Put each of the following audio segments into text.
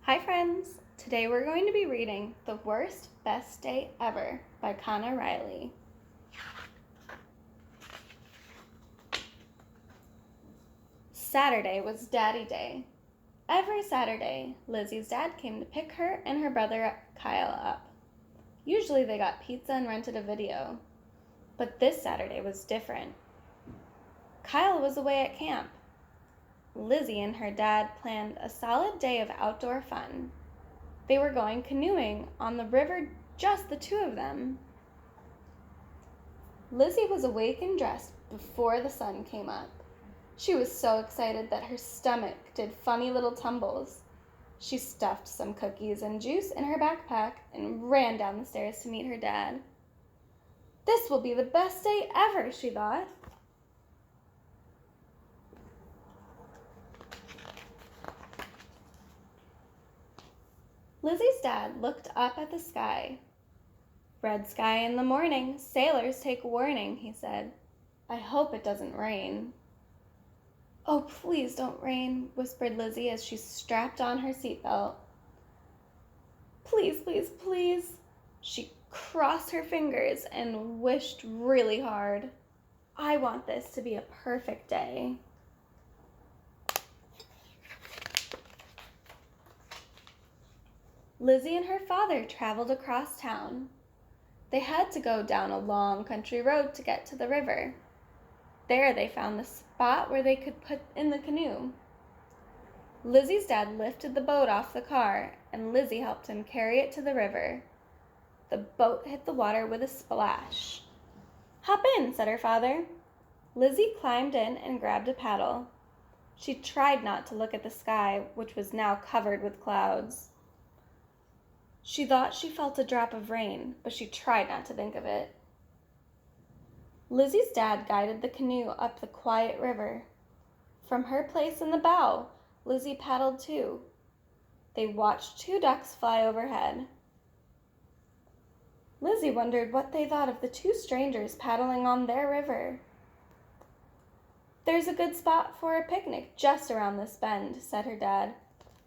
Hi friends! Today we're going to be reading The Worst Best Day Ever by Kana Riley. Saturday was Daddy Day. Every Saturday, Lizzie's dad came to pick her and her brother Kyle up. Usually they got pizza and rented a video, but this Saturday was different. Kyle was away at camp. Lizzie and her dad planned a solid day of outdoor fun. They were going canoeing on the river, just the two of them. Lizzie was awake and dressed before the sun came up. She was so excited that her stomach did funny little tumbles. She stuffed some cookies and juice in her backpack and ran down the stairs to meet her dad. This will be the best day ever, she thought. Lizzie's dad looked up at the sky. "Red sky in the morning, sailors take warning," he said. "I hope it doesn't rain." "Oh, please don't rain," whispered Lizzie as she strapped on her seatbelt. "Please, please, please." She crossed her fingers and wished really hard. "I want this to be a perfect day." Lizzie and her father traveled across town. They had to go down a long country road to get to the river. There they found the spot where they could put in the canoe. Lizzie's dad lifted the boat off the car, and Lizzie helped him carry it to the river. The boat hit the water with a splash. "Hop in," said her father. Lizzie climbed in and grabbed a paddle. She tried not to look at the sky, which was now covered with clouds. She thought she felt a drop of rain, but she tried not to think of it. Lizzie's dad guided the canoe up the quiet river. From her place in the bow, Lizzie paddled too. They watched two ducks fly overhead. Lizzie wondered what they thought of the two strangers paddling on their river. "There's a good spot for a picnic just around this bend," said her dad.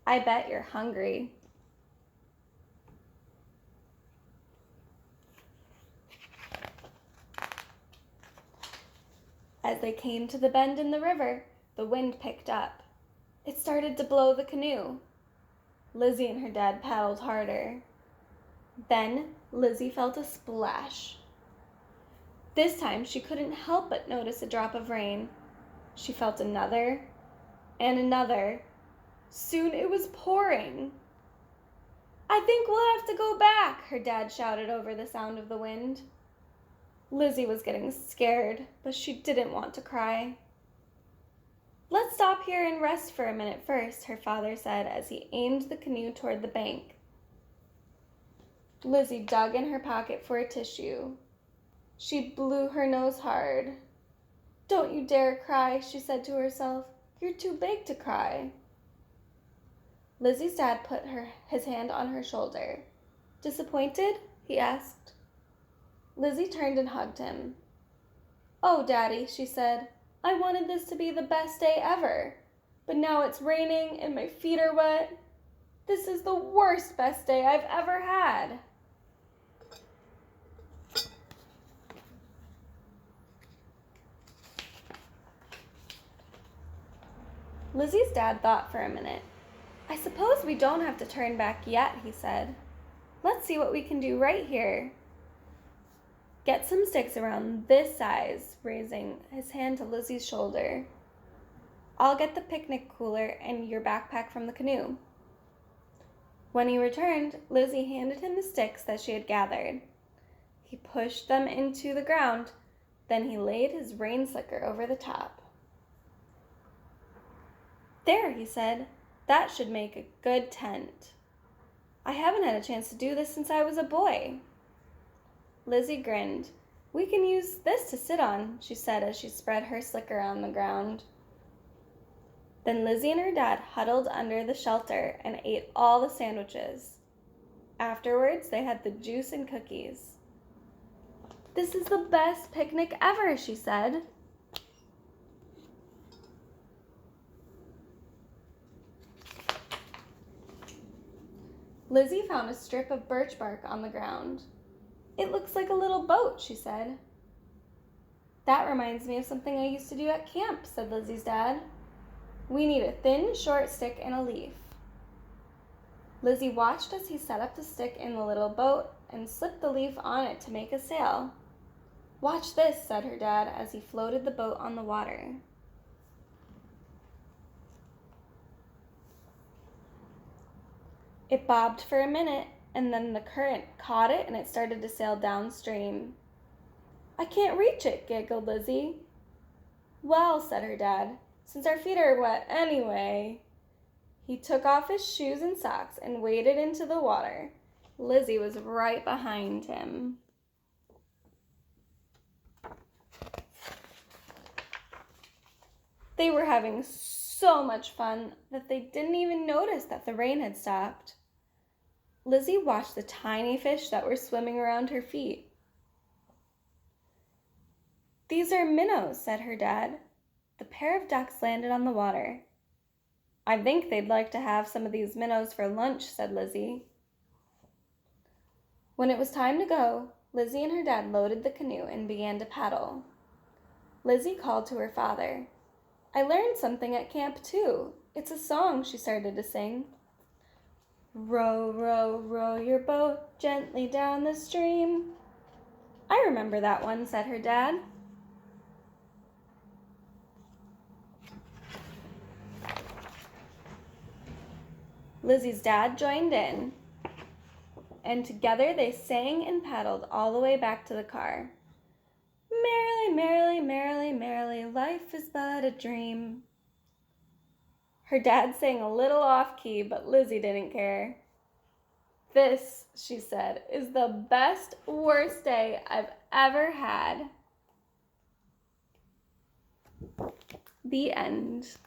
"I bet you're hungry." As they came to the bend in the river, the wind picked up. It started to blow the canoe. Lizzie and her dad paddled harder. Then Lizzie felt a splash. This time she couldn't help but notice a drop of rain. She felt another and another. Soon it was pouring. "I think we'll have to go back," her dad shouted over the sound of the wind. Lizzie was getting scared, but she didn't want to cry. "Let's stop here and rest for a minute first," her father said as he aimed the canoe toward the bank. Lizzie dug in her pocket for a tissue. She blew her nose hard. "Don't you dare cry," she said to herself. "You're too big to cry." Lizzie's dad put his hand on her shoulder. "Disappointed?" he asked. Lizzie turned and hugged him. "Oh, Daddy," she said, "I wanted this to be the best day ever, but now it's raining and my feet are wet. This is the worst best day I've ever had." Lizzie's dad thought for a minute. "I suppose we don't have to turn back yet," he said. "Let's see what we can do right here. Get some sticks around this size," raising his hand to Lizzie's shoulder. "I'll get the picnic cooler and your backpack from the canoe." When he returned, Lizzie handed him the sticks that she had gathered. He pushed them into the ground, then he laid his rain slicker over the top. "There," he said, "that should make a good tent. I haven't had a chance to do this since I was a boy." Lizzie grinned. "We can use this to sit on," she said as she spread her slicker on the ground. Then Lizzie and her dad huddled under the shelter and ate all the sandwiches. Afterwards, they had the juice and cookies. "This is the best picnic ever," she said. Lizzie found a strip of birch bark on the ground. "It looks like a little boat," she said. "That reminds me of something I used to do at camp," said Lizzie's dad. "We need a thin, short stick and a leaf." Lizzie watched as he set up the stick in the little boat and slipped the leaf on it to make a sail. "Watch this," said her dad as he floated the boat on the water. It bobbed for a minute, and then the current caught it and it started to sail downstream. "I can't reach it," giggled Lizzie. "Well," said her dad, "since our feet are wet anyway." He took off his shoes and socks and waded into the water. Lizzie was right behind him. They were having so much fun that they didn't even notice that the rain had stopped. Lizzie watched the tiny fish that were swimming around her feet. "These are minnows," said her dad. The pair of ducks landed on the water. "I think they'd like to have some of these minnows for lunch," said Lizzie. When it was time to go, Lizzie and her dad loaded the canoe and began to paddle. Lizzie called to her father. "I learned something at camp too. It's a song," she started to sing. "Row, row, row your boat gently down the stream." "I remember that one," said her dad. Lizzie's dad joined in, and together they sang and paddled all the way back to the car. "Merrily, merrily, merrily, merrily, life is but a dream." Her dad sang a little off-key, but Lizzie didn't care. "This," she said, "is the best, worst day I've ever had." The end.